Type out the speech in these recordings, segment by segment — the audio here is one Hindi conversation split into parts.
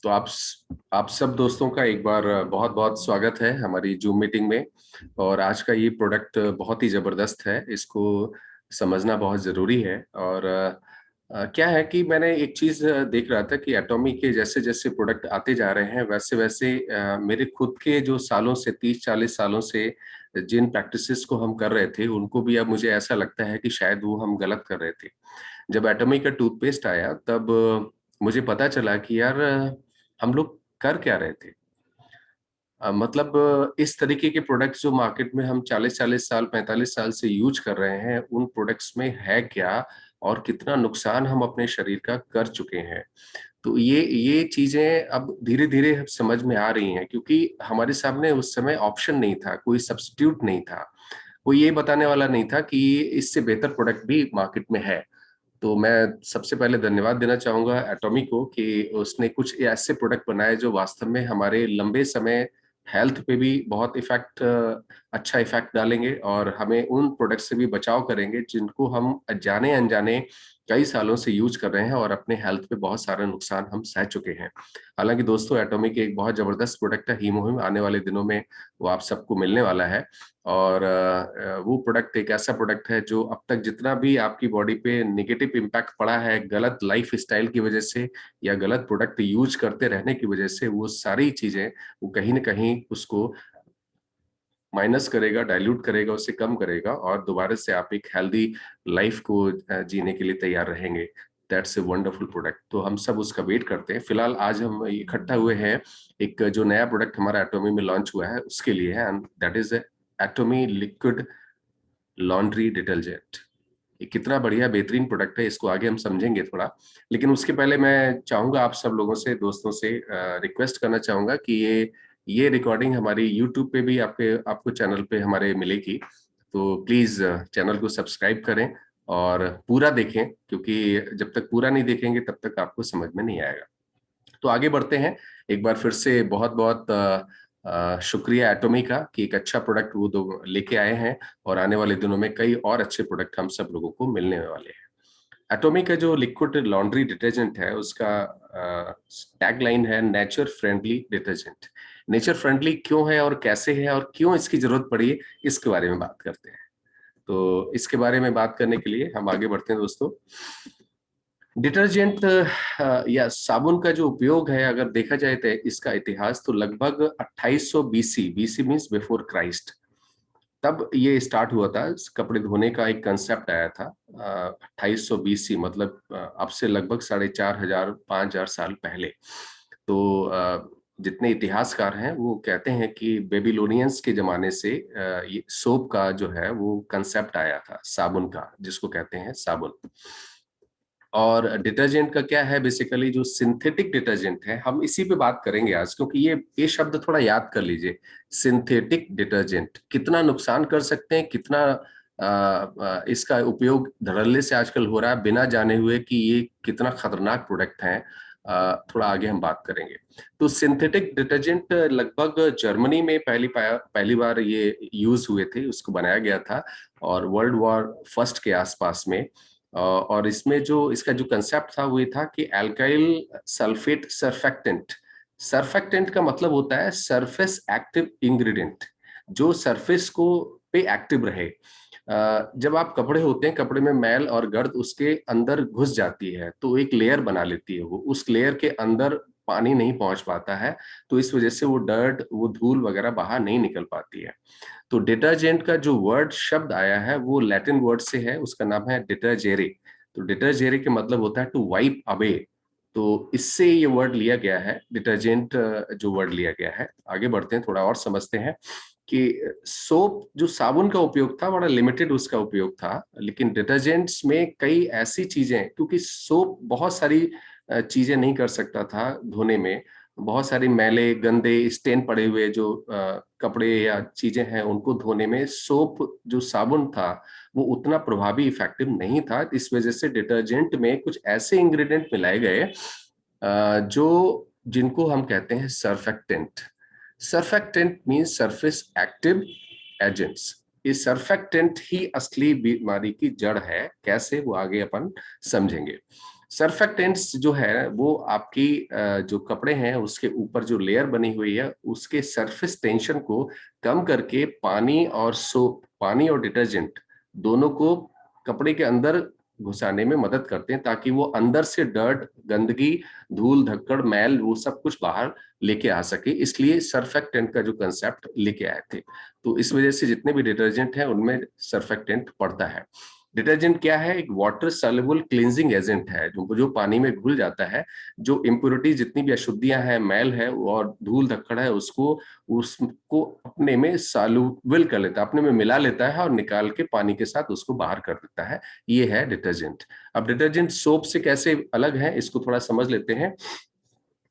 तो आप सब दोस्तों का एक बार बहुत बहुत स्वागत है हमारी जूम मीटिंग में। और आज का ये प्रोडक्ट बहुत ही जबरदस्त है, इसको समझना बहुत जरूरी है। और क्या है कि मैंने एक चीज देख रहा था कि एटॉमी के जैसे जैसे प्रोडक्ट आते जा रहे हैं वैसे वैसे मेरे खुद के जो सालों से 30-40 सालों से जिन प्रैक्टिसेस को हम कर रहे थे उनको भी अब मुझे ऐसा लगता है कि शायद वो हम गलत कर रहे थे। जब एटॉमी का टूथपेस्ट आया तब मुझे पता चला कि यार हम लोग कर क्या रहे थे। मतलब इस तरीके के प्रोडक्ट्स जो मार्केट में हम 40-40 साल 45 साल से यूज कर रहे हैं उन प्रोडक्ट्स में है क्या और कितना नुकसान हम अपने शरीर का कर चुके हैं। तो ये चीजें अब धीरे धीरे समझ में आ रही हैं क्योंकि हमारे सामने उस समय ऑप्शन नहीं था, कोई सब्स्टिट्यूट नहीं था, कोई ये बताने वाला नहीं था कि इससे बेहतर प्रोडक्ट भी मार्केट में है। तो मैं सबसे पहले धन्यवाद देना चाहूंगा एटॉमी को कि उसने कुछ ऐसे प्रोडक्ट बनाए जो वास्तव में हमारे लंबे समय हेल्थ पे भी बहुत अच्छा इफेक्ट डालेंगे और हमें उन प्रोडक्ट से भी बचाव करेंगे जिनको हम जाने अनजाने कई सालों से यूज कर रहे हैं और अपने हेल्थ पे बहुत सारा नुकसान हम सह चुके हैं। हालांकि दोस्तों एटॉमी के एक बहुत जबरदस्त प्रोडक्ट है हीमोहिम, आने वाले दिनों में वो आप सबको मिलने वाला है। और वो प्रोडक्ट एक ऐसा प्रोडक्ट है जो अब तक जितना भी आपकी बॉडी पे नेगेटिव इम्पैक्ट पड़ा है गलत लाइफ स्टाइल की वजह से या गलत प्रोडक्ट यूज करते रहने की वजह से, वो सारी चीजें वो कहीं ना कहीं उसको माइनस करेगा, डाइल्यूट करेगा, उसे कम करेगा और दोबारा से आप एक हेल्दी लाइफ को जीने के लिए तैयार रहेंगे। That's a wonderful product. तो हम सब उसका वेट करते हैं। फिलहाल आज हम इकट्ठा हुए हैं एक जो नया प्रोडक्ट हमारा एटॉमी में लॉन्च हुआ है उसके लिए है, and that is एटॉमी liquid laundry detergent. ये कितना बढ़िया बेहतरीन प्रोडक्ट है, इसको आगे हम समझेंगे थोड़ा। लेकिन उसके पहले मैं चाहूंगा आप सब लोगों से, दोस्तों से रिक्वेस्ट करना चाहूंगा कि ये रिकॉर्डिंग हमारी यूट्यूब पे भी आपको चैनल पे हमारे मिलेगी। तो प्लीज चैनल को सब्सक्राइब करें और पूरा देखें, क्योंकि जब तक पूरा नहीं देखेंगे तब तक आपको समझ में नहीं आएगा। तो आगे बढ़ते हैं। एक बार फिर से बहुत बहुत शुक्रिया एटॉमी का कि एक अच्छा प्रोडक्ट वो दो लेके आए हैं और आने वाले दिनों में कई और अच्छे प्रोडक्ट हम सब लोगों को मिलने वाले हैं। एटॉमी का जो लिक्विड लॉन्ड्री डिटर्जेंट है उसका टैग लाइन है nature friendly detergent. Nature friendly क्यों है और कैसे है और क्यों इसकी जरूरत पड़ी है, इसके बारे में बात करते हैं। तो इसके बारे में बात करने के लिए हम आगे बढ़ते हैं दोस्तों। डिटर्जेंट या साबुन का जो उपयोग है अगर देखा जाए तो इसका इतिहास तो लगभग 2800 BC, BC means before Christ, तब ये स्टार्ट हुआ था। कपड़े धोने का एक कंसेप्ट आया था 2800 बीसी, मतलब अब से लगभग 4500 5000 साल पहले। तो जितने इतिहासकार हैं वो कहते हैं कि बेबीलोनियंस के जमाने से ये सोप का जो है वो कंसेप्ट आया था, साबुन का, जिसको कहते हैं साबुन। और डिटर्जेंट का क्या है, बेसिकली जो सिंथेटिक डिटर्जेंट है, हम इसी पे बात करेंगे आज, क्योंकि ये शब्द थोड़ा याद कर लीजिए। सिंथेटिक डिटर्जेंट कितना नुकसान कर सकते हैं, कितना इसका उपयोग धड़ल्ले से आजकल हो रहा है बिना जाने हुए कि ये कितना खतरनाक प्रोडक्ट है। थोड़ा आगे हम बात करेंगे। तो सिंथेटिक डिटर्जेंट लगभग जर्मनी में पहली बार ये यूज हुए थे, उसको बनाया गया था और वर्ल्ड वॉर फर्स्ट के आसपास में। और इसमें जो इसका जो कंसेप्ट था वो ये था कि एल्काइल सल्फेट सरफेक्टेंट। सरफेक्टेंट का मतलब होता है सरफेस एक्टिव इंग्रेडिएंट, जो सरफेस को पे एक्टिव रहे। जब आप कपड़े होते हैं, कपड़े में मैल और गर्द उसके अंदर घुस जाती है तो एक लेयर बना लेती है, वो उस लेयर के अंदर पानी नहीं पहुंच पाता है, तो इस वजह से वो डर्ट, वो धूल वगैरह बाहर नहीं निकल पाती है। तो डिटर्जेंट का जो वर्ड शब्द आया है वो लैटिन वर्ड से है, उसका नाम है डिटर्जेरे। तो डिटर्जेरे के मतलब होता है टू वाइप अवे। तो इससे ये वर्ड लिया गया है, डिटर्जेंट जो वर्ड लिया गया है। आगे बढ़ते हैं, थोड़ा और समझते हैं कि सोप जो साबुन का उपयोग था बड़ा लिमिटेड उसका उपयोग था, लेकिन डिटर्जेंट्स में कई ऐसी चीजें, क्योंकि सोप बहुत सारी चीजें नहीं कर सकता था धोने में। बहुत सारी मैले गंदे स्टेन पड़े हुए जो कपड़े या चीजें हैं उनको धोने में सोप जो साबुन था वो उतना प्रभावी इफेक्टिव नहीं था। इस वजह से डिटर्जेंट में कुछ ऐसे इंग्रेडिएंट मिलाए गए जो जिनको हम कहते हैं surfactant. Surfactant means surface active agents. ये सरफेक्टेंट ही असली बीमारी की जड़ है, कैसे वो आगे अपन समझेंगे। सर्फेक्टेंट्स जो है वो आपकी जो कपड़े हैं उसके ऊपर जो लेयर बनी हुई है उसके सरफेस टेंशन को कम करके पानी और डिटर्जेंट दोनों को कपड़े के अंदर घुसाने में मदद करते हैं, ताकि वो अंदर से डर्ट, गंदगी, धूल धक्कड़, मैल वो सब कुछ बाहर लेके आ सके। इसलिए सर्फेक्टेंट का जो कंसेप्ट लेके आए थे। तो इस वजह से जितने भी डिटर्जेंट हैं उनमें सर्फेक्टेंट पड़ता है। डिटर्जेंट क्या है? एक वाटर सॉल्युबल क्लींजिंग एजेंट है जो जो पानी में घुल जाता है। जो इम्प्योरिटी, जितनी भी अशुद्धियां हैं, मैल है और धूल धक्कड़ है, उसको अपने में सॉल्युबल कर लेता है, अपने में मिला लेता है और निकाल के पानी के साथ उसको बाहर कर देता है। ये है डिटर्जेंट। अब डिटर्जेंट सोप से कैसे अलग है इसको थोड़ा समझ लेते हैं।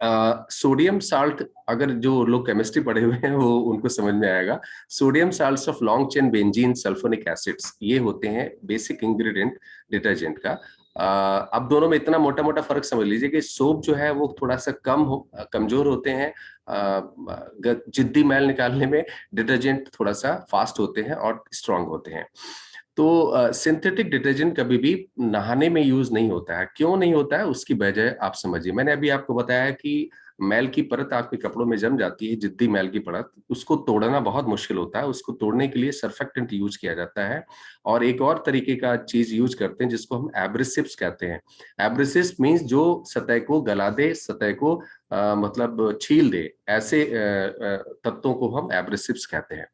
सोडियम साल्ट, अगर जो लोग केमिस्ट्री पढ़े हुए हैं वो उनको समझ में आएगा। Sodium salts of long chain benzene sulphonic acids, ये होते हैं बेसिक इंग्रेडिएंट डिटर्जेंट का। अब दोनों में इतना मोटा मोटा फर्क समझ लीजिए कि सोप जो है वो थोड़ा सा कमजोर होते हैं जिद्दी मैल निकालने में। डिटर्जेंट थोड़ा सा फास्ट होते हैं और स्ट्रांग होते हैं। तो सिंथेटिक डिटर्जेंट कभी भी नहाने में यूज नहीं होता है। क्यों नहीं होता है उसकी वजह आप समझिए। मैंने अभी आपको बताया कि मैल की परत आपके कपड़ों में जम जाती है, जिद्दी मैल की परत, उसको तोड़ना बहुत मुश्किल होता है। उसको तोड़ने के लिए सर्फेक्टेंट यूज किया जाता है। और एक और तरीके का चीज यूज करते हैं जिसको हम एब्रेसिव्स कहते हैं। एब्रेसिव्स मींस जो सतह को गला दे, सतह को मतलब छील दे, ऐसे तत्वों को हम एब्रेसिव्स कहते हैं।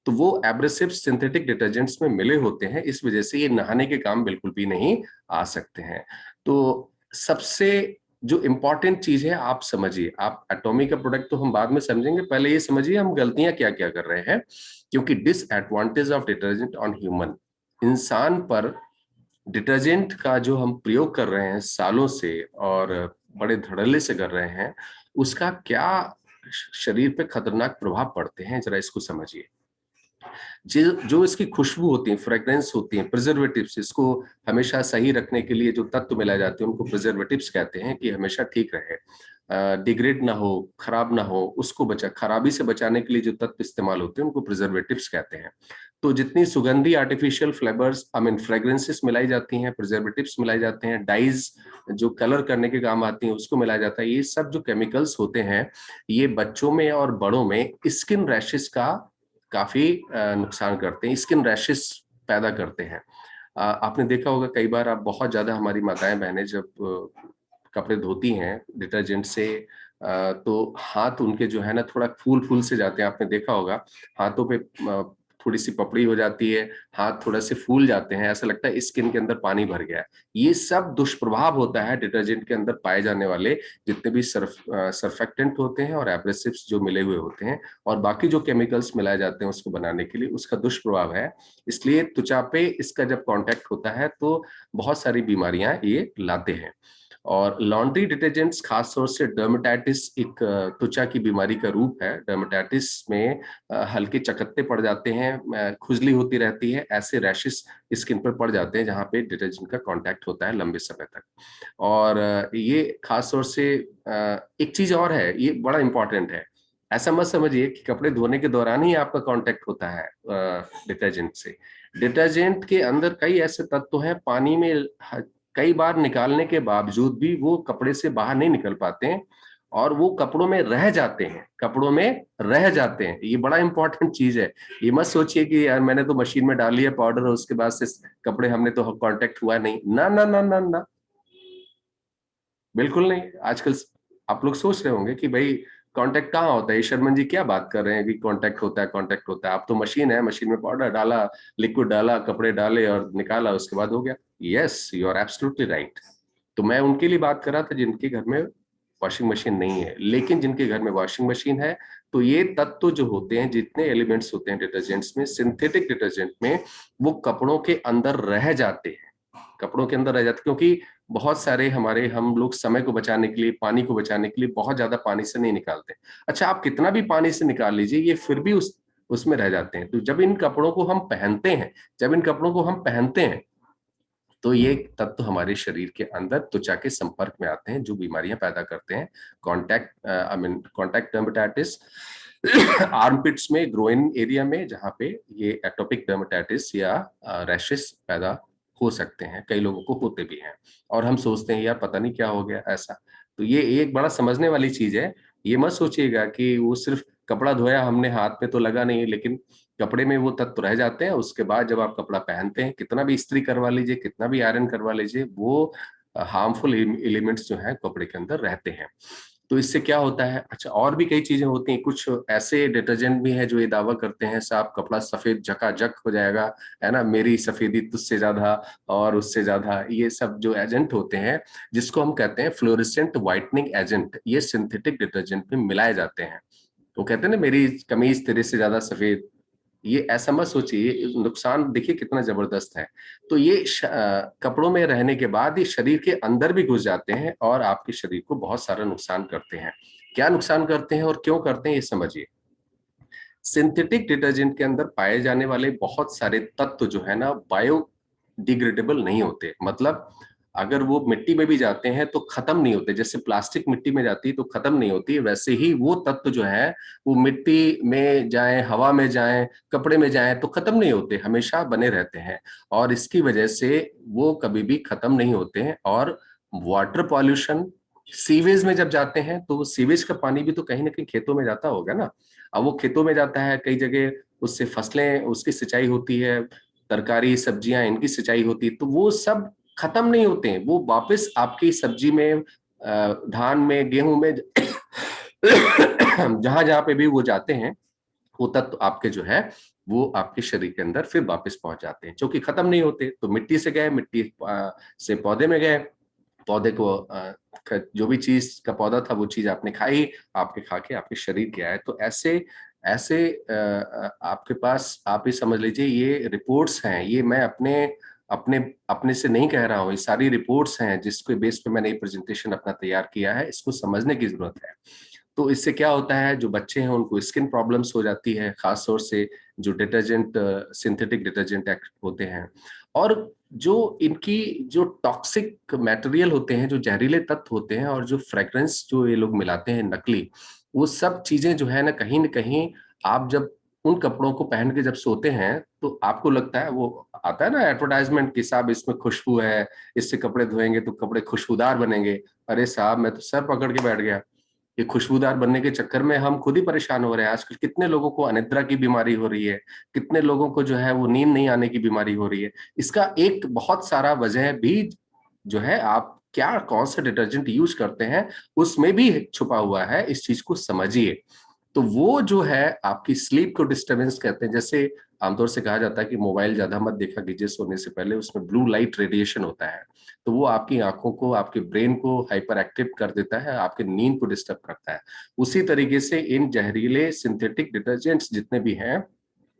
तो वो एब्रेसिव सिंथेटिक डिटर्जेंट्स में मिले होते हैं, इस वजह से ये नहाने के काम बिल्कुल भी नहीं आ सकते हैं। तो सबसे जो इंपॉर्टेंट चीज है आप समझिए। आप एटॉमी का प्रोडक्ट तो हम बाद में समझेंगे, पहले ये समझिए हम गलतियां क्या क्या कर रहे हैं। क्योंकि disadvantage of detergent on human, इंसान पर डिटर्जेंट का जो हम प्रयोग कर रहे हैं सालों से और बड़े धड़ल्ले से कर रहे हैं, उसका क्या शरीर पे खतरनाक प्रभाव पड़ते हैं, जरा इसको समझिए। जो जो इसकी खुशबू होती है, फ्रेग्रेंस होती है, प्रिजर्वेटिव्स, इसको हमेशा सही रखने के लिए जो तत्व मिलाए जाते हैं उनको प्रिजर्वेटिव्स कहते हैं, कि हमेशा ठीक रहे, डिग्रेड ना हो, खराब ना हो, उसको खराबी से बचाने के लिए जो तत्व इस्तेमाल होते हैं उनको प्रिजर्वेटिव्स कहते हैं। तो जितनी सुगंधी artificial flavours, I mean fragrances मिलाई जाती हैं, प्रिजर्वेटिव्स मिलाए जाते हैं, डाइज जो कलर करने के काम आती हैं उसको मिलाया जाता है, ये सब जो केमिकल्स होते हैं ये बच्चों में और बड़ों में स्किन रैशेस का काफी नुकसान करते हैं, स्किन रैशेस पैदा करते हैं। आपने देखा होगा कई बार, आप बहुत ज्यादा, हमारी माताएं बहनें जब कपड़े धोती हैं डिटर्जेंट से, तो हाथ उनके जो है ना थोड़ा फूल फूल से जाते हैं। आपने देखा होगा हाथों पे थोड़ी सी पपड़ी हो जाती है, हाथ थोड़ा से फूल जाते हैं, ऐसा लगता है स्किन के अंदर पानी भर गया है। ये सब दुष्प्रभाव होता है डिटर्जेंट के अंदर पाए जाने वाले जितने भी सर्फेक्टेंट होते हैं और एब्रेसिव्स जो मिले हुए होते हैं और बाकी जो केमिकल्स मिलाए जाते हैं उसको बनाने के लिए, उसका दुष्प्रभाव है। इसलिए त्वचा पे इसका जब कांटेक्ट होता है तो बहुत सारी बीमारियां ये लाते हैं। और लॉन्ड्री डिटर्जेंट्स खास तौर से डर्मेटाइटिस, एक त्वचा की बीमारी का रूप है। डर्मेटाइटिस में हल्के चकत्ते पड़ जाते हैं, खुजली होती रहती है, ऐसे रैशेस स्किन पर पड़ जाते हैं जहां पे डिटर्जेंट का कांटेक्ट होता है लंबे समय तक। और ये खास तौर से एक चीज और है, ये बड़ा इंपॉर्टेंट है। ऐसा मत समझिए कि कपड़े धोने के दौरान ही आपका कांटेक्ट होता है डिटर्जेंट से। डिटर्जेंट के अंदर कई ऐसे तत्व हैं, पानी में कई बार निकालने के बावजूद भी वो कपड़े से बाहर नहीं निकल पाते हैं और वो कपड़ों में रह जाते हैं, कपड़ों में रह जाते हैं। ये बड़ा इंपॉर्टेंट चीज है। ये मत सोचिए कि यार मैंने तो मशीन में डाल लिया पाउडर और उसके बाद से कपड़े, हमने तो कांटेक्ट हुआ नहीं, ना ना ना ना ना, बिल्कुल नहीं। आजकल आप लोग सोच रहे होंगे कि भाई कांटेक्ट कहाँ होता है, शर्मन जी क्या बात कर रहे हैं कि कांटेक्ट होता है, कांटेक्ट होता है। आप तो मशीन है, मशीन में पाउडर डाला, लिक्विड डाला, कपड़े डाले और निकाला, उसके बाद हो गया। Yes, you are absolutely right. तो मैं उनके लिए बात कर रहा था जिनके घर में वॉशिंग मशीन नहीं है। लेकिन जिनके घर में वॉशिंग मशीन है, तो ये तत्व जो होते हैं, जितने एलिमेंट्स होते हैं डिटर्जेंट्स में, सिंथेटिक डिटर्जेंट में, वो कपड़ों के अंदर रह जाते हैं, कपड़ों के अंदर रह जाते हैं। क्योंकि बहुत सारे हम लोग समय को बचाने के लिए, पानी को बचाने के लिए बहुत ज्यादा पानी से नहीं निकालते। अच्छा, आप कितना भी पानी से निकाल लीजिए, ये फिर भी उसमें रह जाते हैं। तो जब इन कपड़ों को हम पहनते हैं, तो ये तत्व हमारे शरीर के अंदर त्वचा के संपर्क में आते हैं जो बीमारियां पैदा करते हैं। कॉन्टैक्ट डर्मेटाइटिस आर्मपिट्स में, ग्रोइन एरिया में, जहां पे ये एटोपिक डर्मेटाइटिस या रैशेस पैदा हो सकते हैं, कई लोगों को होते भी हैं और हम सोचते हैं यार पता नहीं क्या हो गया ऐसा। तो ये एक बड़ा समझने वाली चीज है। ये मत सोचिएगा कि वो सिर्फ कपड़ा धोया हमने, हाथ में तो लगा नहीं, लेकिन कपड़े में वो तत्व रह जाते हैं। उसके बाद जब आप कपड़ा पहनते हैं, कितना भी इस्त्री करवा लीजिए, कितना भी आयरन करवा लीजिए, वो हार्मफुल एलिमेंट्स जो है कपड़े के अंदर रहते हैं। तो इससे क्या होता है, अच्छा और भी कई चीजें होती हैं। कुछ ऐसे डिटर्जेंट भी हैं जो ये दावा करते हैं साहब कपड़ा सफेद झकाझक हो जाएगा, है ना, मेरी सफेदी तुझसे ज्यादा और उससे ज्यादा। ये सब जो एजेंट होते हैं, जिसको हम कहते हैं फ्लोरेसेंट व्हाइटनिंग एजेंट, ये सिंथेटिक डिटर्जेंट में मिलाए जाते हैं। वो कहते हैं ना मेरी कमीज तेरे से ज्यादा सफेद, ये ऐसा मत सोचिए, ये नुकसान देखिए कितना जबरदस्त है। तो ये कपड़ों में रहने के बाद ये शरीर के अंदर भी घुस जाते हैं और आपके शरीर को बहुत सारा नुकसान करते हैं। क्या नुकसान करते हैं और क्यों करते हैं, ये समझिए। सिंथेटिक डिटर्जेंट के अंदर पाए जाने वाले बहुत सारे तत्व जो है ना, बायोडिग्रेडेबल नहीं होते। मतलब अगर वो मिट्टी में भी जाते हैं तो खत्म नहीं होते। जैसे प्लास्टिक मिट्टी में जाती है तो खत्म नहीं होती, वैसे ही वो तत्व जो है वो मिट्टी में जाए, हवा में जाए, कपड़े में जाए तो खत्म नहीं होते, हमेशा बने रहते हैं। और इसकी वजह से वो कभी भी खत्म नहीं होते हैं। और वाटर पॉल्यूशन, सीवेज में जब जाते हैं तो सीवेज का पानी भी तो कहीं ना कहीं खेतों में जाता होगा ना। अब वो खेतों में जाता है, कई जगह उससे फसलें, उसकी सिंचाई होती है, तरकारी सब्जियां इनकी सिंचाई होती है, तो वो सब खत्म नहीं होते हैं, वो वापस आपकी सब्जी में, धान में, गेहूं में जहां जहां पे भी वो जाते हैं, वो तत्व आपके जो है वो आपके शरीर के अंदर फिर वापस पहुंच जाते हैं, जो कि खत्म नहीं होते। तो मिट्टी से गए, मिट्टी से पौधे में गए, पौधे को जो भी चीज का पौधा था वो चीज आपने खाई, आपके खा के आपके शरीर के आए। तो ऐसे ऐसे आपके पास, आप ही समझ लीजिए, ये रिपोर्ट्स हैं, ये मैं अपने अपने अपने से नहीं कह रहा हूँ, ये सारी रिपोर्ट्स हैं जिसके बेस पे मैंने ये प्रेजेंटेशन अपना तैयार किया है। इसको समझने की जरूरत है। तो इससे क्या होता है, जो बच्चे हैं उनको स्किन प्रॉब्लम्स हो जाती है, खास तौर से जो डिटर्जेंट, सिंथेटिक डिटर्जेंट होते हैं। और जो इनकी जो टॉक्सिक मटेरियल होते हैं, जो जहरीले तत्व होते हैं, और जो फ्रेग्रेंस जो ये लोग मिलाते हैं नकली, वो सब चीजें जो है ना, कहीं न कहीं आप जब उन कपड़ों को पहन के जब सोते हैं तो आपको लगता है, वो आता है ना एडवर्टाइजमेंट कि साहब इसमें खुशबू है, इससे कपड़े धोएंगे तो कपड़े खुशबूदार बनेंगे। अरे साहब, मैं तो सर पकड़ के बैठ गया। ये खुशबूदार बनने के चक्कर में हम खुद ही परेशान हो रहे हैं। आजकल कितने लोगों को अनिद्रा की बीमारी हो रही है, कितने लोगों को जो है वो नींद नहीं आने की बीमारी हो रही है। इसका एक बहुत सारा वजह भी जो है, आप क्या कौन सा डिटर्जेंट यूज करते हैं उसमें भी छुपा हुआ है। इस चीज को समझिए। तो वो जो है आपकी स्लीप को डिस्टरबेंस कहते हैं। जैसे आमतौर से कहा जाता है कि मोबाइल ज्यादा मत देखा कीजिए सोने से पहले, उसमें ब्लू लाइट रेडिएशन होता है। तो वो आपकी आंखों को, आपके ब्रेन को हाइपर एक्टिव कर देता है, आपके नींद को डिस्टर्ब करता है। उसी तरीके से इन जहरीले सिंथेटिक डिटर्जेंट्स जितने भी हैं,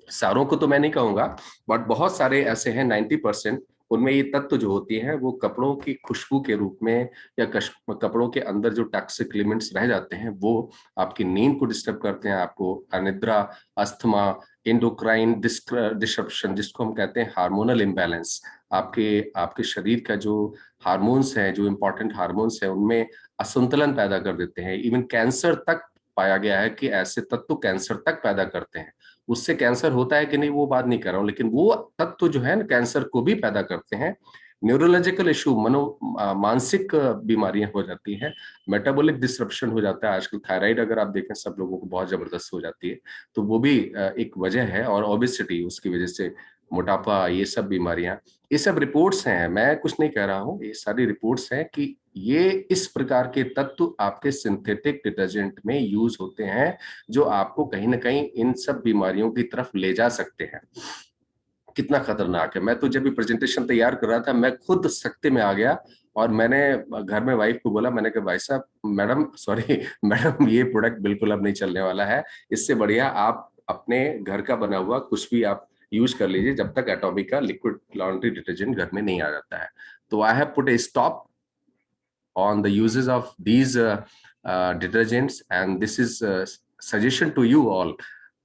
सारों को तो मैं नहीं कहूंगा, बट बहुत सारे ऐसे हैं, 90%, उनमें ये तत्व जो होती हैं वो कपड़ों की खुशबू के रूप में, या कपड़ों के अंदर जो टॉक्सिक एलिमेंट्स रह जाते हैं वो आपकी नींद को डिस्टर्ब करते हैं, आपको अनिद्रा, अस्थमा, इंडोक्राइन डिस्ट्रप्शन, जिसको हम कहते हैं हार्मोनल इम्बैलेंस। आपके आपके शरीर का जो हार्मोन्स है, जो इंपॉर्टेंट हार्मोन्स है, उनमें असंतुलन पैदा कर देते हैं। इवन कैंसर तक पाया गया है कि ऐसे तत्व कैंसर तक पैदा करते हैं। उससे कैंसर होता है कि नहीं वो बात नहीं कर रहा हूं, लेकिन वो तत्व जो है ना कैंसर को भी पैदा करते हैं। न्यूरोलॉजिकल इशू, मानसिक बीमारियां हो जाती हैं, मेटाबॉलिक डिसरप्शन हो जाता है। आजकल थायराइड अगर आप देखें, सब लोगों को बहुत जबरदस्त हो जाती है, तो वो भी एक वजह है। और ओबेसिटी, उसकी वजह से मोटापा, ये सब बीमारियां, ये सब रिपोर्ट्स हैं, मैं कुछ नहीं कह रहा हूँ, ये सारी रिपोर्ट्स हैं कि ये इस प्रकार के तत्व आपके सिंथेटिक डिटर्जेंट में यूज होते हैं, जो आपको कहीं ना कहीं इन सब बीमारियों की तरफ ले जा सकते हैं। कितना खतरनाक है। मैं तो जब भी प्रेजेंटेशन तैयार कर रहा था, मैं खुद सख्ते में आ गया। और मैंने घर में वाइफ को बोला, मैंने कहा भाई साहब, मैडम सॉरी मैडम, ये प्रोडक्ट बिल्कुल अब नहीं चलने वाला है। इससे बढ़िया आप अपने घर का बना हुआ कुछ भी आप यूज कर लीजिए, जब तक एटॉमिक का लिक्विड लॉन्ड्री डिटर्जेंट घर में नहीं आ जाता है। तो I have put A stop on the uses of these detergents, and this is a suggestion to you all.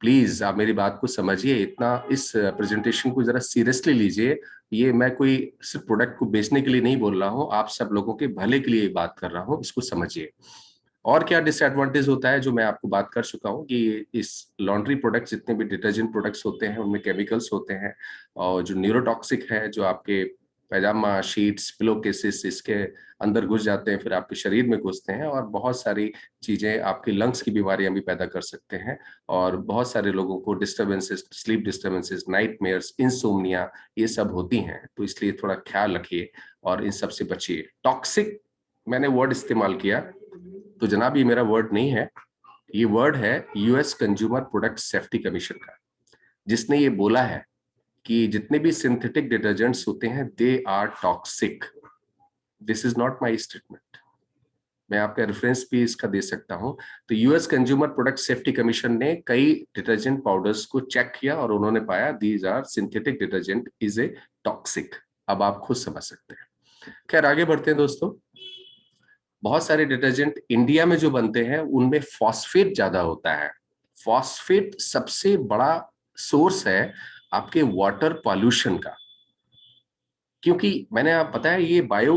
Please आप मेरी बात को समझिए, इतना इस प्रेजेंटेशन को जरा सीरियसली लीजिए। ये मैं कोई सिर्फ प्रोडक्ट को बेचने के लिए नहीं बोल रहा हूँ, आप सब लोगों के भले के लिए बात कर रहा हूँ, इसको समझिए। और क्या डिसएडवांटेज होता है, जो मैं आपको बात कर चुका हूँ, कि इस लॉन्ड्री प्रोडक्ट्स, जितने भी डिटर्जेंट प्रोडक्ट्स होते हैं, उनमें केमिकल्स होते हैं, और जो न्यूरोटॉक्सिक है, जो आपके पैजामा, शीट्स, पिलो केसेस इसके अंदर घुस जाते हैं, फिर आपके शरीर में घुसते हैं और बहुत सारी चीजें, आपकी लंग्स की बीमारियां भी पैदा कर सकते हैं। और बहुत सारे लोगों को disturbances, sleep disturbances, nightmares, insomnia, ये सब होती हैं। तो इसलिए थोड़ा ख्याल रखिए और इन सब से बचिए। टॉक्सिक मैंने वर्ड इस्तेमाल किया, तो जनाब ये मेरा वर्ड नहीं है, ये वर्ड है US consumer product safety commission का, जिसने ये बोला है कि जितने भी सिंथेटिक डिटर्जेंट्स होते हैं they are toxic. This is not my statement, मैं आपका रेफरेंस भी इसका दे सकता हूं। तो US consumer product safety commission ने कई डिटर्जेंट पाउडर्स को चेक किया और उन्होंने पाया these are synthetic detergent is a toxic. अब आप खुद समझ सकते हैं। खैर आगे बढ़ते हैं दोस्तों। बहुत सारे डिटर्जेंट इंडिया में जो बनते हैं उनमें फॉस्फेट ज्यादा होता है। फॉस्फेट सबसे बड़ा सोर्स है आपके वाटर पॉल्यूशन का, क्योंकि मैंने आप बताया ये बायो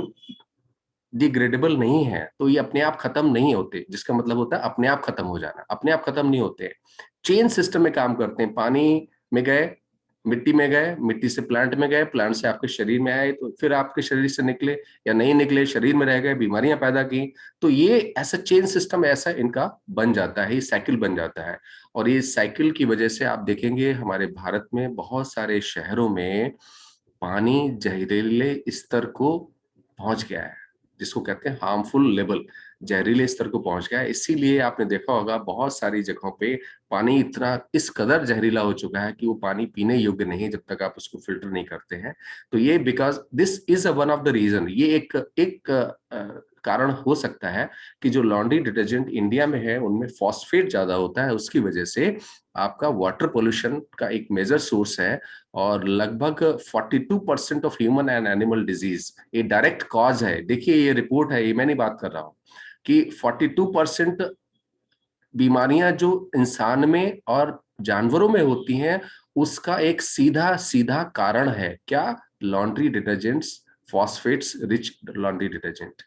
डिग्रेडेबल नहीं है, तो ये अपने आप खत्म नहीं होते, जिसका मतलब होता है अपने आप खत्म हो जाना। अपने आप खत्म नहीं होते, चेन सिस्टम में काम करते हैं। पानी में गए, मिट्टी में गए, मिट्टी से प्लांट में गए, प्लांट से आपके शरीर में आए, तो फिर आपके शरीर से निकले या नहीं निकले, शरीर में रह गए, बीमारियां पैदा की। तो ये ऐसा चेन सिस्टम ऐसा इनका बन जाता है, ये साइकिल बन जाता है। और ये साइकिल की वजह से आप देखेंगे हमारे भारत में बहुत सारे शहरों में पानी जहरीले स्तर को पहुंच गया है, जिसको कहते हैं हार्मफुल लेवल, जहरीले स्तर को पहुंच गया है। इसीलिए आपने देखा होगा बहुत सारी जगहों पे पानी इतना इस कदर जहरीला हो चुका है कि वो पानी पीने योग्य नहीं जब तक आप उसको फिल्टर नहीं करते हैं। तो ये because this is a one of the reason, ये एक कारण हो सकता है कि जो लॉन्ड्री डिटर्जेंट इंडिया में है उनमें फॉस्फेट ज्यादा होता है, उसकी वजह से आपका वाटर पोल्यूशन का एक मेजर सोर्स है। और लगभग 42% of human and animal disease ये डायरेक्ट कॉज है। देखिए ये रिपोर्ट है, ये मैं नहीं बात कर रहा हूं, कि 42% बीमारियां जो इंसान में और जानवरों में होती हैं उसका एक सीधा सीधा कारण है क्या? Laundry detergents, phosphates rich laundry detergent.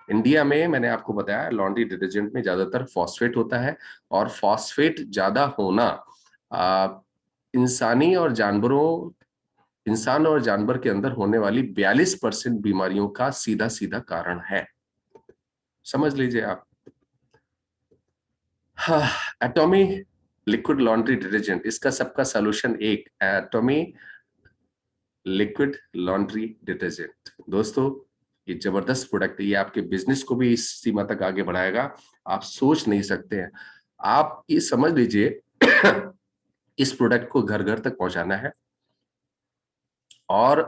India में मैंने आपको बताया लॉन्ड्री डिटर्जेंट में ज्यादातर फॉस्फेट होता है, और फॉस्फेट ज्यादा होना इंसानी और जानवरों इंसान और जानवर के अंदर होने वाली 42% बीमारियों का सीधा सीधा कारण है। समझ लीजिए आप। हाँ, एटॉमी लिक्विड लॉन्ड्री डिटर्जेंट, इसका सबका सॉल्यूशन एक, एटॉमी लिक्विड लॉन्ड्री डिटर्जेंट। दोस्तों ये जबरदस्त प्रोडक्ट है, ये आपके बिजनेस को भी इस सीमा तक आगे बढ़ाएगा, आप सोच नहीं सकते हैं। आप ये समझ लीजिए इस प्रोडक्ट को घर घर तक पहुंचाना है, और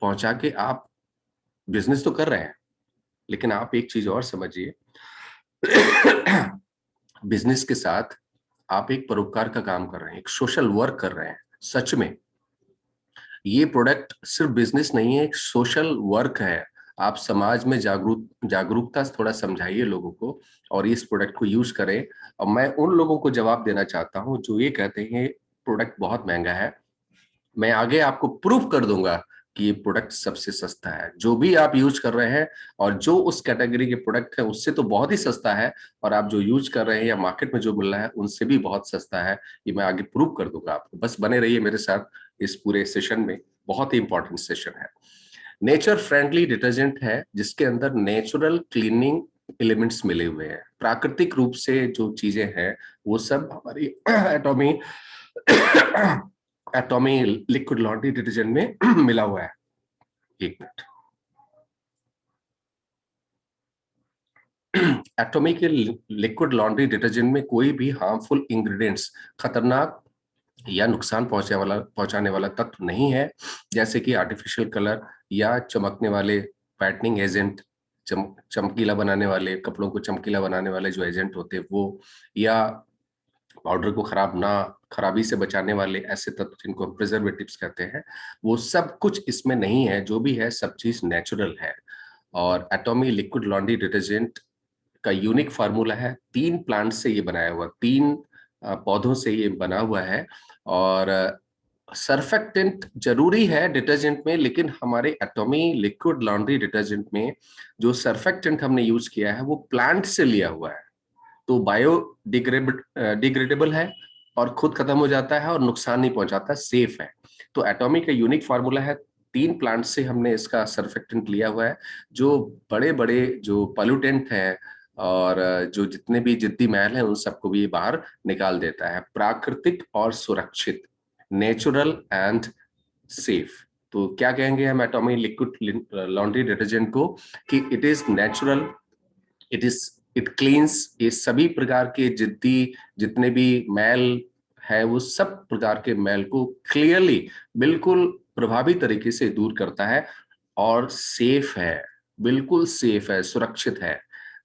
पहुंचा के आप बिजनेस तो कर रहे हैं, लेकिन आप एक चीज और समझिए बिजनेस के साथ आप एक परोपकार का काम कर रहे हैं, एक सोशल वर्क कर रहे हैं। सच में ये प्रोडक्ट सिर्फ बिजनेस नहीं है, एक सोशल वर्क है। आप समाज में जागरूकता थोड़ा समझाइए लोगों को, और इस प्रोडक्ट को यूज करें। और मैं उन लोगों को जवाब देना चाहता हूं जो ये कहते हैं प्रोडक्ट बहुत महंगा है, मैं आगे आपको प्रूफ कर दूंगा कि ये प्रोडक्ट सबसे सस्ता है। जो भी आप यूज कर रहे हैं और जो उस कैटेगरी के प्रोडक्ट है उससे तो बहुत ही सस्ता है, और आप जो यूज कर रहे हैं या मार्केट में जो मिल रहा है उनसे भी बहुत सस्ता है। ये मैं आगे प्रूफ कर दूंगा आपको, बस बने रहिए मेरे साथ इस पूरे सेशन में, बहुत ही इंपॉर्टेंट सेशन है। नेचर फ्रेंडली डिटर्जेंट है जिसके अंदर नेचुरल क्लीनिंग एलिमेंट्स मिले हुए हैं, प्राकृतिक रूप से जो चीजें हैं वो सब हमारी एटॉमी एटॉमी लिक्विड लॉन्ड्री डिटर्जेंट में मिला हुआ है। एक मिनट। एटॉमी के लिक्विड लॉन्ड्री डिटर्जेंट में कोई भी हार्मफुल इंग्रेडिएंट्स, खतरनाक या नुकसान पहुंचाने वाला तत्व नहीं है, जैसे कि आर्टिफिशियल कलर या चमकने वाले पैटर्निंग एजेंट, चमकीला बनाने वाले, कपड़ों को चमकीला बनाने वाले जो एजेंट होते हैं वो, या पाउडर को खराबी से बचाने वाले ऐसे तत्व जिनको हम प्रिजर्वेटिव्स कहते हैं, वो सब कुछ इसमें नहीं है। जो भी है सब चीज नेचुरल है। और एटॉमी लिक्विड लॉन्ड्री डिटर्जेंट का यूनिक फार्मूला है, 3 प्लांट से ये बनाया हुआ, 3 पौधों से ये बना हुआ है। और सर्फेक्टेंट जरूरी है डिटर्जेंट में, लेकिन हमारे एटॉमी लिक्विड लॉन्ड्री डिटर्जेंट में जो सर्फेक्टेंट हमने यूज किया है वो प्लांट से लिया हुआ है, तो बायो डिग्रेडेबल है और खुद खत्म हो जाता है और नुकसान नहीं पहुंचाता, सेफ है। तो एटॉमी का यूनिक फार्मूला है 3 प्लांट से हमने इसका सर्फेक्टेंट लिया हुआ है, जो बड़े बड़े जो पॉल्यूटेंट हैं और जो जितने भी जिद्दी मैल हैं उन सबको भी बाहर निकाल देता है। प्राकृतिक और सुरक्षित, नेचुरल एंड सेफ। तो क्या कहेंगे हम एटॉमिक लिक्विड लॉन्ड्री डिटर्जेंट को कि it is natural, it is it cleans, ये सभी प्रकार के जिद्दी जितने भी मैल है वो सब प्रकार के मैल को क्लियरली बिल्कुल प्रभावी तरीके से दूर करता है और सेफ है, बिल्कुल सेफ है, सुरक्षित है।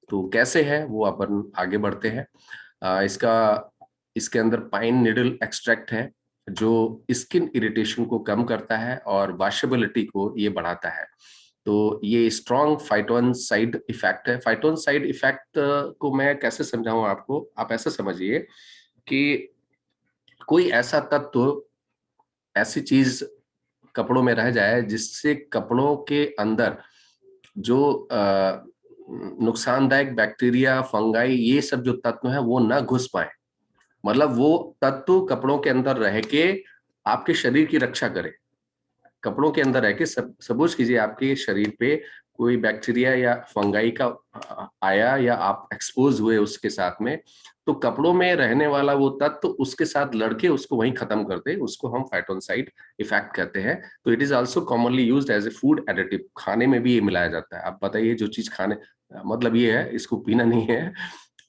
तो कैसे है वो अपन आगे बढ़ते हैं। इसका इसके अंदर पाइन निडल एक्सट्रैक्ट है जो स्किन इरिटेशन को कम करता है और वॉशेबिलिटी को ये बढ़ाता है। तो ये स्ट्रॉन्ग फाइटोन साइड इफेक्ट है। फाइटोन साइड इफेक्ट को मैं कैसे समझाऊं आपको, आप ऐसा समझिए कि कोई ऐसा तत्व, ऐसी चीज कपड़ों में रह जाए जिससे कपड़ों के अंदर जो नुकसानदायक बैक्टीरिया, फंगाई, ये सब जो तत्व है वो ना घुस पाए। मतलब वो तत्व कपड़ों के अंदर रह के आपके शरीर की रक्षा करे। कपड़ों के अंदर रह के सपोज कीजिए आपके शरीर पे कोई बैक्टीरिया या फंगाई का आया या आप एक्सपोज हुए उसके साथ में, तो कपड़ों में रहने वाला वो तत्व उसके साथ लड़के उसको वहीं खत्म कर दे, उसको हम फाइटोनसाइड इफेक्ट कहते हैं। तो it is also commonly used as a food additive. खाने में भी ये मिलाया जाता है। आप बताइए, जो चीज खाने, मतलब ये है इसको पीना नहीं है,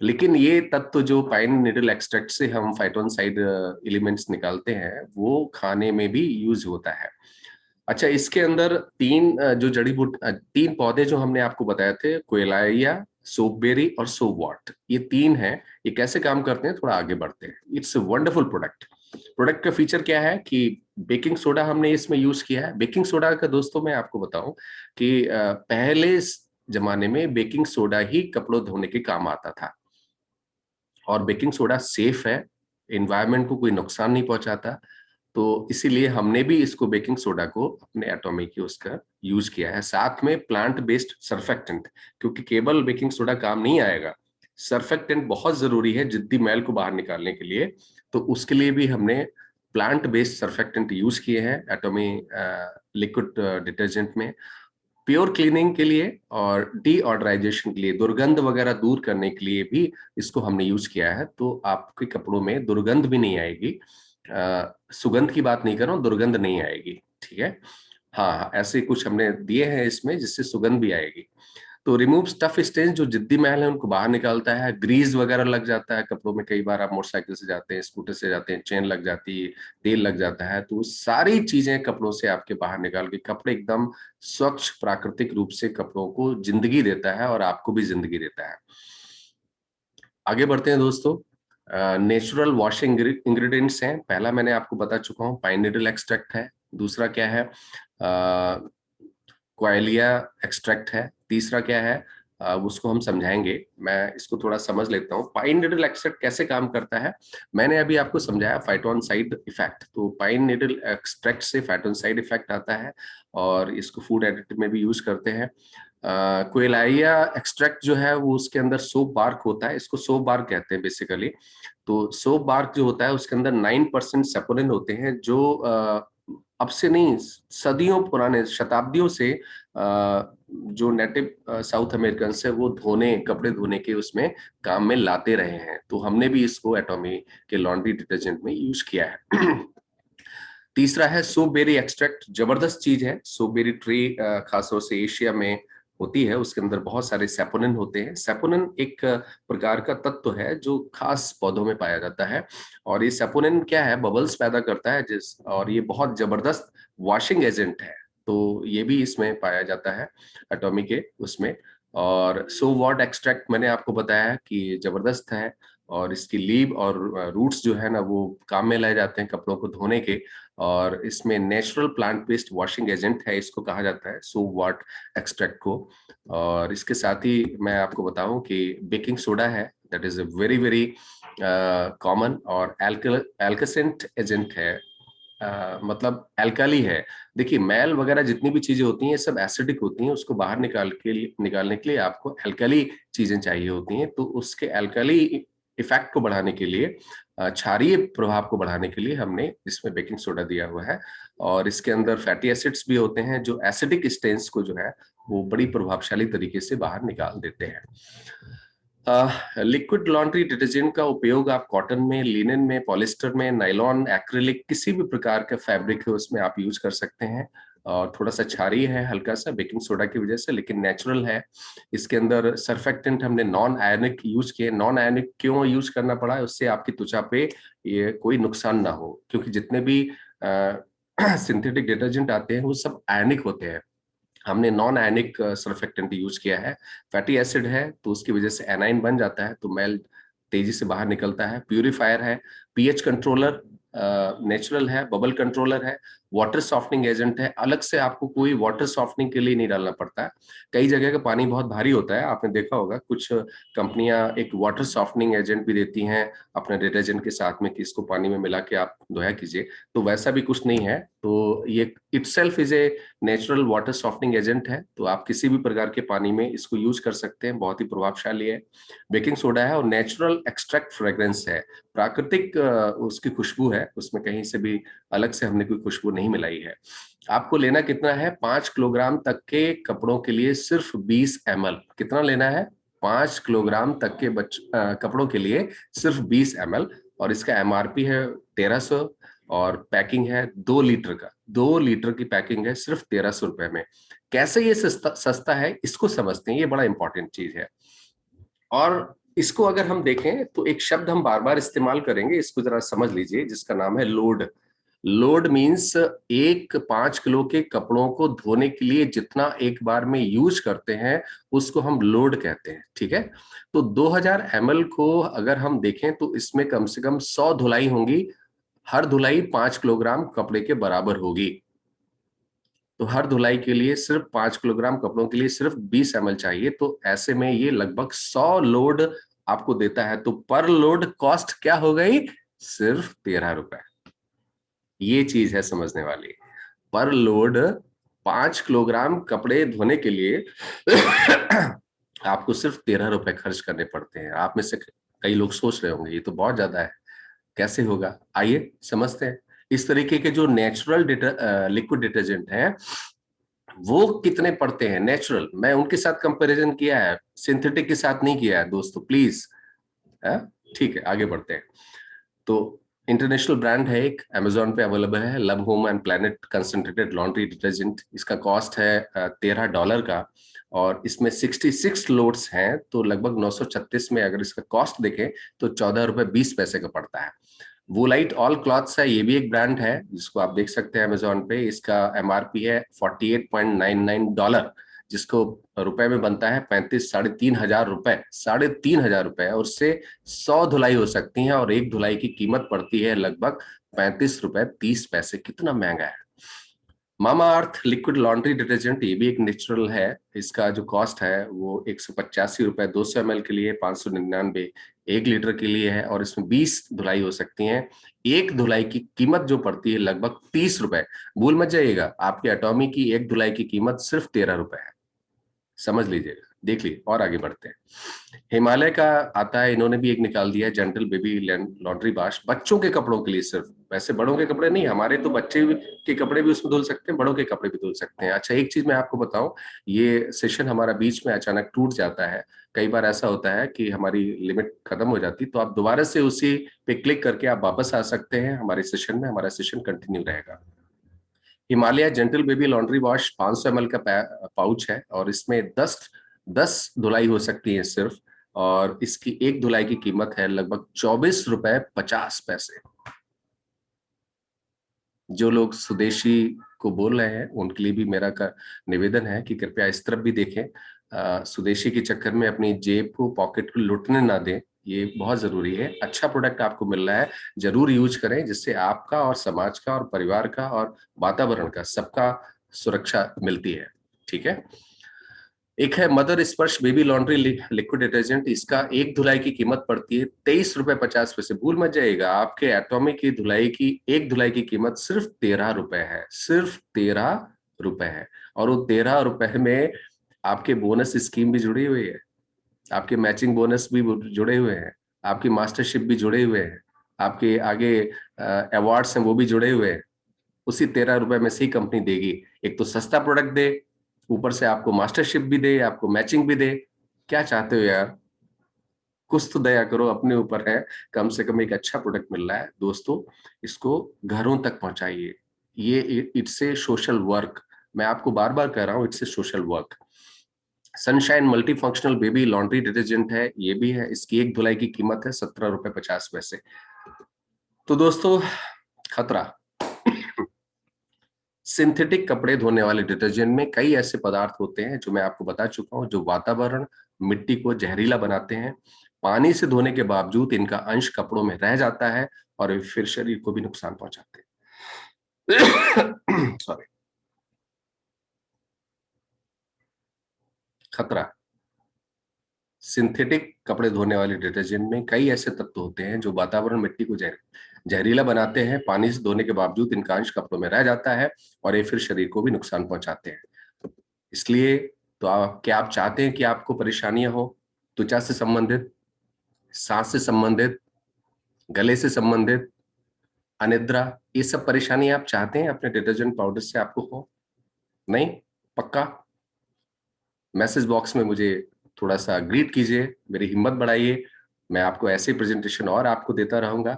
लेकिन ये तत्व जो पाइन नीडल एक्सट्रैक्ट से हम फाइटोनसाइड एलिमेंट्स निकालते हैं वो खाने में भी यूज होता है। अच्छा, इसके अंदर जो जड़ी बूटी, 3 पौधे जो हमने आपको बताए थे, कोयलाइया, सोपबेरी और सोवॉट, ये 3 हैं। ये कैसे काम करते हैं थोड़ा आगे बढ़ते हैं। It's a wonderful product. Product का फीचर क्या है कि बेकिंग सोडा हमने इसमें यूज किया है। बेकिंग सोडा का दोस्तों मैं आपको बताऊं कि पहले जमाने में बेकिंग सोडा ही कपड़ों धोने के काम आता था और बेकिंग सोडा सेफ है, एनवायरनमेंट को कोई नुकसान नहीं पहुंचाता। तो इसीलिए हमने भी इसको बेकिंग सोडा को अपने एटॉमिक की उसका यूज किया है, साथ में प्लांट बेस्ड सर्फेक्टेंट, क्योंकि केवल बेकिंग सोडा काम नहीं आएगा, सर्फेक्टेंट बहुत जरूरी है जिद्दी मैल को बाहर निकालने के लिए। तो उसके लिए भी हमने प्लांट बेस्ड सर्फेक्टेंट यूज किए हैं एटॉमिक लिक्विड डिटर्जेंट में, प्योर क्लीनिंग के लिए और डीऑडराइजेशन के लिए, दुर्गंध वगैरह दूर करने के लिए भी इसको हमने यूज किया है। तो आपके कपड़ों में दुर्गंध भी नहीं आएगी। सुगंध की बात नहीं कर रहा हूँ, दुर्गंध नहीं आएगी, ठीक है। हाँ हाँ, ऐसे कुछ हमने दिए हैं इसमें जिससे सुगंध भी आएगी। तो रिमूव टफ स्टेन्स, जो जिद्दी मैल है उनको बाहर निकालता है। ग्रीस वगैरह लग जाता है कपड़ों में, कई बार आप मोटरसाइकिल से जाते हैं, स्कूटर से जाते हैं, चेन लग जाती है, तेल लग जाता है, तो सारी चीजें कपड़ों से आपके बाहर निकाल के कपड़े एकदम स्वच्छ प्राकृतिक रूप से कपड़ों को जिंदगी देता है और आपको भी जिंदगी देता है। आगे बढ़ते हैं दोस्तों। नेचुरल वॉशिंग इंग्रेडिएंट्स हैं। पहला मैंने आपको बता चुका हूँ, पाइन नीडल एक्सट्रैक्ट है। दूसरा क्या है, क्वाइलिया एक्सट्रैक्ट है। तीसरा क्या है, उसको हम समझाएंगे। मैं इसको थोड़ा समझ लेता हूँ। पाइन नीडल एक्सट्रैक्ट कैसे काम करता है, मैंने अभी आपको समझाया, फाइटोनसाइड इफेक्ट। तो पाइन नीडल एक्सट्रैक्ट से फाइटोनसाइड इफेक्ट आता है और इसको फूड एडिटिव में भी यूज करते हैं। कोयलाइया एक्सट्रैक्ट जो है वो उसके अंदर सोप बार्क होता है, इसको सोप बार्क कहते हैं बेसिकली। तो सोप बार्क जो होता है उसके अंदर 9% सेपोनिन होते हैं, जो अब से नहीं, सदियों पुराने, शताब्दियों से जो नेटिव साउथ अमेरिकन से वो धोने, कपड़े धोने के उसमें काम में लाते रहे हैं। तो हमने भी इसको एटॉमी के लॉन्ड्री डिटर्जेंट में यूज किया है। तीसरा है सोपबेरी एक्सट्रैक्ट। जबरदस्त चीज है सोपबेरी ट्री, खासतौर से एशिया में होती है। उसके अंदर बहुत सारे सेपोनिन होते हैं। सेपोनिन एक प्रकार का तत्व है जो खास पौधों में पाया जाता है और ये सेपोनिन क्या है, बबल्स पैदा करता है और ये बहुत जबरदस्त वॉशिंग एजेंट है। तो ये भी इसमें पाया जाता है एटॉमिक के उसमें। और सोवॉट एक्सट्रैक्ट मैंने आपको बताया कि जबरदस्त है और इसकी लीव और रूट्स जो है ना वो काम में लाए जाते हैं कपड़ों को धोने के। और इसमें natural plant based washing agent है, इसको कहा जाता है सोवॉट एक्सट्रैक्ट को। और इसके साथ ही मैं आपको बताऊं कि बेकिंग सोडा है, that is a very very common और एल्कासेंट एजेंट है। मतलब एल्काली है। देखिए, मैल वगैरह जितनी भी चीजें होती हैं सब एसिडिक होती हैं, उसको बाहर निकालने के लिए आपको एल्काली चीजें चाहिए होती हैं। तो उसके एल्काली इफेक्ट को बढ़ाने के लिए, क्षारीय प्रभाव को बढ़ाने के लिए हमने इसमें बेकिंग सोडा दिया हुआ है। और इसके अंदर फैटी एसिड्स भी होते हैं जो एसिडिक स्टेन्स को जो है वो बड़ी प्रभावशाली तरीके से बाहर निकाल देते हैं। लिक्विड लॉन्ड्री डिटर्जेंट का उपयोग आप कॉटन में, लिनन में, पॉलिस्टर में, नायलॉन, एक्रिलिक, किसी भी प्रकार का फैब्रिक है उसमें आप यूज कर सकते हैं। और थोड़ा सा क्षारीय है हल्का सा बेकिंग सोडा की वजह से, लेकिन नेचुरल है। इसके अंदर सर्फेक्टेंट हमने नॉन आयनिक यूज किए। नॉन आयनिक क्यों यूज करना पड़ा है? उससे आपकी त्वचा पे ये कोई नुकसान ना हो, क्योंकि जितने भी सिंथेटिक डिटर्जेंट आते हैं वो सब आयनिक होते हैं। हमने नॉन आयनिक सर्फेक्टेंट यूज किया है। फैटी एसिड है तो उसकी वजह से एनाइन बन जाता है तो मैल तेजी से बाहर निकलता है। प्यूरिफायर है, पीएच कंट्रोलर नेचुरल है, बबल कंट्रोलर है, वाटर सॉफ्टनिंग एजेंट है। अलग से आपको कोई वाटर सॉफ्टनिंग के लिए नहीं डालना पड़ता है। कई जगह का पानी बहुत भारी होता है, आपने देखा होगा कुछ कंपनियां एक वाटर सॉफ्टनिंग एजेंट भी देती हैं अपने डिटर्जेंट के साथ में कि इसको पानी में मिला के आप धोया कीजिए, तो वैसा भी कुछ नहीं है। तो ये itself is a natural water softening agent है, तो आप किसी भी प्रकार के पानी में इसको यूज कर सकते हैं, बहुत ही प्रभावशाली है। बेकिंग सोडा है और नेचुरल एक्सट्रैक्ट फ्रेग्रेंस है, प्राकृतिक उसकी खुशबू है, उसमें कहीं से भी अलग से हमने कोई खुशबू नहीं मिलाई है। आपको लेना कितना है? 5 किलोग्राम तक के कपड़ों के लिए सिर्फ 20 ml। कितना लेना है? 5 किलोग्राम तक के कपड़ों के लिए सिर्फ 20 ml। और इसका एमआरपी है 1300 और पैकिंग है 2 लीटर का। 2 लीटर की पैकिंग है सिर्फ 1300 रुपए में। कैसे ये सस्ता सस्ता है इसको समझते हैं, ये बड़ा इंपॉर्टेंट चीज है। और इसको अगर हम देखें तो एक शब्द हम बार बार इस्तेमाल करेंगे, इसको जरा समझ लीजिए, जिसका नाम है लोड। लोड मीन्स एक 5 किलो के कपड़ों को धोने के लिए जितना एक बार में यूज करते हैं उसको हम लोड कहते हैं, ठीक है। तो 2000 ml को अगर हम देखें तो इसमें कम से कम 100 धुलाई होंगी। हर धुलाई 5 किलोग्राम कपड़े के बराबर होगी। तो हर धुलाई के लिए सिर्फ 5 किलोग्राम कपड़ों के लिए सिर्फ 20 ml चाहिए, तो ऐसे में ये लगभग 100 लोड आपको देता है। तो पर लोड कॉस्ट क्या हो गई? सिर्फ 13 रुपए। ये चीज है समझने वाली। पर लोड 5 किलोग्राम कपड़े धोने के लिए आपको सिर्फ 13 रुपए खर्च करने पड़ते हैं। आप में से कई लोग सोच रहे होंगे ये तो बहुत ज्यादा है, कैसे होगा? आइए समझते हैं। इस तरीके के जो नेचुरल लिक्विड डिटर्जेंट हैं वो कितने पड़ते हैं नेचुरल, मैं उनके साथ कंपैरिजन किया है, सिंथेटिक के साथ नहीं किया है दोस्तों, प्लीज। ठीक है, आगे बढ़ते हैं। तो इंटरनेशनल ब्रांड है, एक अमेजोन पे अवेलेबल है, love home and planet concentrated laundry detergent. इसका कॉस्ट है $13 का और इसमें 66 लोड्स हैं, तो लगभग 936 में अगर इसका कॉस्ट देखें तो $14.20 का पड़ता है। वोलाइट ऑल क्लॉथ्स है, ये भी एक ब्रांड है जिसको आप देख सकते हैं अमेजोन पे। इसका एमआरपी है $48.99, जिसको रुपए में बनता है 35 साढ़े 3 हजार रुपए, ₹3,500। और उससे 100 धुलाई हो सकती है और एक धुलाई की कीमत पड़ती है लगभग ₹35.30। कितना महंगा है। मामा अर्थ लिक्विड लॉन्ड्री डिटर्जेंट, ये भी एक नेचुरल है। इसका जो कॉस्ट है वो ₹185 200 ml के लिए, 599 1 लीटर के लिए है और इसमें 20 धुलाई हो सकती हैं। एक धुलाई की कीमत जो पड़ती है लगभग ₹30। भूल मत जाइएगा, आपके एटॉमी की एक धुलाई की कीमत सिर्फ ₹13 है। समझ लीजिएगा, देख लीजिए। और आगे बढ़ते हैं। हिमालय का आता है, इन्होंने भी एक निकाल दिया है, जेंटल बेबी लॉन्ड्री वॉश, बच्चों के कपड़ों के लिए सिर्फ। वैसे बड़ों के कपड़े नहीं, हमारे तो बच्चे के कपड़े भी उसमें धुल सकते हैं, बड़ों के कपड़े भी धुल सकते हैं। अच्छा, एक चीज मैं आपको बताऊं, ये सेशन हमारा बीच में अचानक टूट जाता है। कई बार ऐसा होता है कि हमारी लिमिट खत्म हो जाती, तो आप दोबारा से उसी पे क्लिक करके आप वापस आ सकते हैं हमारे सेशन में, हमारा सेशन कंटिन्यू रहेगा। Himalaya gentle baby laundry wash 500 ml का पाउच है और इसमें 10 धुलाई हो सकती है सिर्फ। और इसकी एक धुलाई की कीमत है लगभग ₹24.50। जो लोग स्वदेशी को बोल रहे हैं उनके लिए भी मेरा का निवेदन है कि कृपया इस तरफ भी देखें। स्वदेशी के चक्कर में अपनी जेब को, पॉकेट को लुटने ना दें, ये बहुत जरूरी है। अच्छा प्रोडक्ट आपको मिल रहा है, जरूर यूज करें, जिससे आपका और समाज का और परिवार का और वातावरण का सबका सुरक्षा मिलती है। ठीक है। एक है मदर स्पर्श बेबी लॉन्ड्री लिक्विड डिटर्जेंट। इसका एक धुलाई की कीमत पड़ती है ₹23.50। भूल मत जाइएगा, आपके एटॉमिक की धुलाई की एक धुलाई की कीमत सिर्फ ₹13 है, सिर्फ ₹13 है। और वो ₹13 में आपके बोनस स्कीम भी जुड़ी हुई है, आपके मैचिंग बोनस भी जुड़े हुए हैं। आपकी मास्टरशिप भी जुड़े हुए हैं, आपके आगे अवार्ड्स हैं वो भी जुड़े हुए हैं। उसी 13 रुपए में से ही कंपनी देगी। एक तो सस्ता प्रोडक्ट दे, ऊपर से आपको मास्टरशिप भी दे, आपको मैचिंग भी दे। क्या चाहते हो यार? कुछ तो दया करो, अपने ऊपर है। कम से कम एक अच्छा प्रोडक्ट मिल रहा है दोस्तों, इसको घरों तक पहुंचाइए। ये इट्स ए सोशल वर्क। मैं आपको बार बार कह रहा हूं, it's a social work. Sunshine multi functional baby laundry detergent है, ये भी है। इसकी एक धुलाई की कीमत है 17 रुपए 50 पैसे। तो दोस्तों, खतरा। सिंथेटिक कपड़े धोने वाले डिटर्जेंट में कई ऐसे पदार्थ होते हैं जो मैं आपको बता चुका हूं, जो वातावरण, मिट्टी को जहरीला बनाते हैं। पानी से धोने के बावजूद इनका अंश कपड़ों में रह जाता है और फिर शरीर को भी नुकसान पहुंचाते हैं। सॉरी। खतरा। सिंथेटिक कपड़े धोने वाले डिटर्जेंट में कई ऐसे तत्व होते हैं जो वातावरण, मिट्टी को जहरीला बनाते हैं। पानी से धोने के बावजूद इनका अंश कपड़ों में रह जाता है और ये फिर शरीर को भी नुकसान पहुंचाते हैं। इसलिए तो क्या आप चाहते हैं कि आपको परेशानियां हो त्वचा से संबंधित, सांस से संबंधित, गले से संबंधित, अनिद्रा, ये सब परेशानी आप चाहते हैं अपने डिटर्जेंट पाउडर से आपको हो? नहीं? पक्का? मैसेज बॉक्स में मुझे थोड़ा सा ग्रीट कीजिए, मेरी हिम्मत बढ़ाइए। मैं आपको ऐसे प्रेजेंटेशन और आपको देता रहूंगा।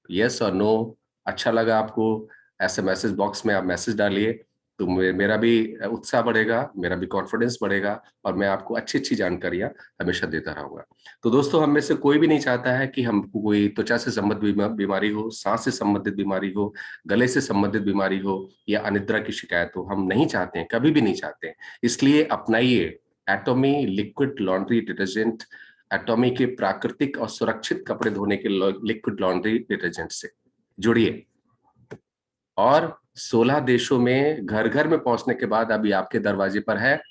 यस और नो, अच्छा लगा आपको, ऐसे मैसेज बॉक्स में आप मैसेज डालिए, तो मेरा भी उत्साह बढ़ेगा, मेरा भी कॉन्फिडेंस बढ़ेगा और मैं आपको अच्छी अच्छी जानकारियां हमेशा देता रहूंगा। तो दोस्तों, हम में से कोई भी नहीं चाहता है कि हमको कोई त्वचा से संबंधित बीमारी हो, सांस से संबंधित बीमारी हो, गले से संबंधित बीमारी हो या अनिद्रा की शिकायत हो। हम नहीं चाहते हैं, कभी भी नहीं चाहते हैं। इसलिए अपनाइए Atomy liquid laundry detergent, Atomy के प्राकृतिक और सुरक्षित कपड़े धोने के लिक्विड लॉन्ड्री डिटर्जेंट से जुड़िए। और 16 देशों में घर घर में पहुंचने के बाद अभी आपके दरवाजे पर है।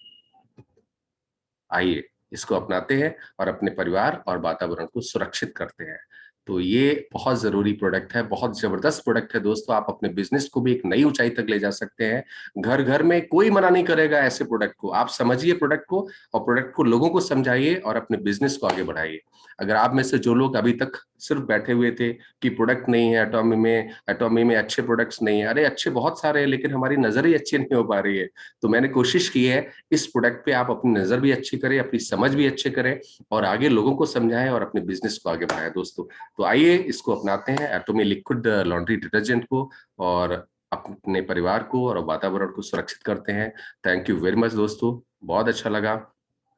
आइए, इसको अपनाते हैं और अपने परिवार और वातावरण को सुरक्षित करते हैं। तो ये बहुत जरूरी प्रोडक्ट है, बहुत जबरदस्त प्रोडक्ट है दोस्तों। आप अपने बिजनेस को भी एक नई ऊंचाई तक ले जा सकते हैं। घर घर में कोई मना नहीं करेगा ऐसे प्रोडक्ट को। आप समझिए प्रोडक्ट को और प्रोडक्ट को लोगों को समझाइए और अपने बिजनेस को आगे बढ़ाइए। अगर आप में से जो लोग अभी तक सिर्फ बैठे हुए थे कि प्रोडक्ट नहीं है एटॉमी में अच्छे प्रोडक्ट्स नहीं है, अरे अच्छे बहुत सारे हैं, लेकिन हमारी नजर ही अच्छी नहीं हो पा रही है। तो मैंने कोशिश की है इस प्रोडक्ट पे आप अपनी नजर भी अच्छी करें, अपनी समझ भी अच्छे करें और आगे लोगों को समझाएं और अपने बिजनेस को आगे बढ़ाएं दोस्तों। तो आइए, इसको अपनाते हैं एटॉमी लिक्विड लॉन्ड्री डिटर्जेंट को और अपने परिवार को और वातावरण को सुरक्षित करते हैं। थैंक यू वेरी मच दोस्तों, बहुत अच्छा लगा।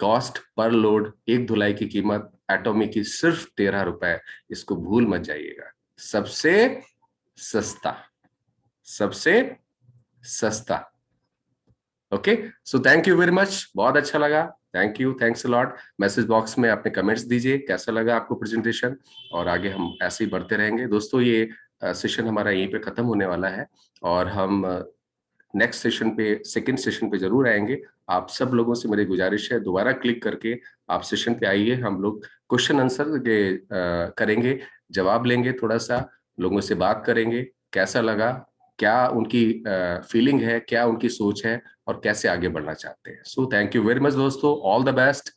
कॉस्ट पर लोड, एक धुलाई की कीमत एटॉमी की सिर्फ 13 रुपए। इसको भूल मत जाइएगा। सबसे सस्ता, सबसे सस्ता। Okay, so thank you very much, बहुत अच्छा लगा। Thank you, thanks a lot. Message box में अपने कमेंट्स दीजिए, कैसा लगा आपको प्रेजेंटेशन, और आगे हम ऐसे ही बढ़ते रहेंगे दोस्तों। ये सेशन हमारा यहीं पे खत्म होने वाला है और हम नेक्स्ट सेशन पे, सेकंड सेशन पे जरूर आएंगे। आप सब लोगों से मेरी गुजारिश है, दोबारा क्लिक करके आप सेशन पे आइए। हम लोग क्वेश्चन आंसर करेंगे, जवाब लेंगे, थोड़ा सा लोगों से बात करेंगे, कैसा लगा, क्या उनकी फीलिंग है, क्या उनकी सोच है और कैसे आगे बढ़ना चाहते हैं। So thank you very much दोस्तों, ऑल द बेस्ट।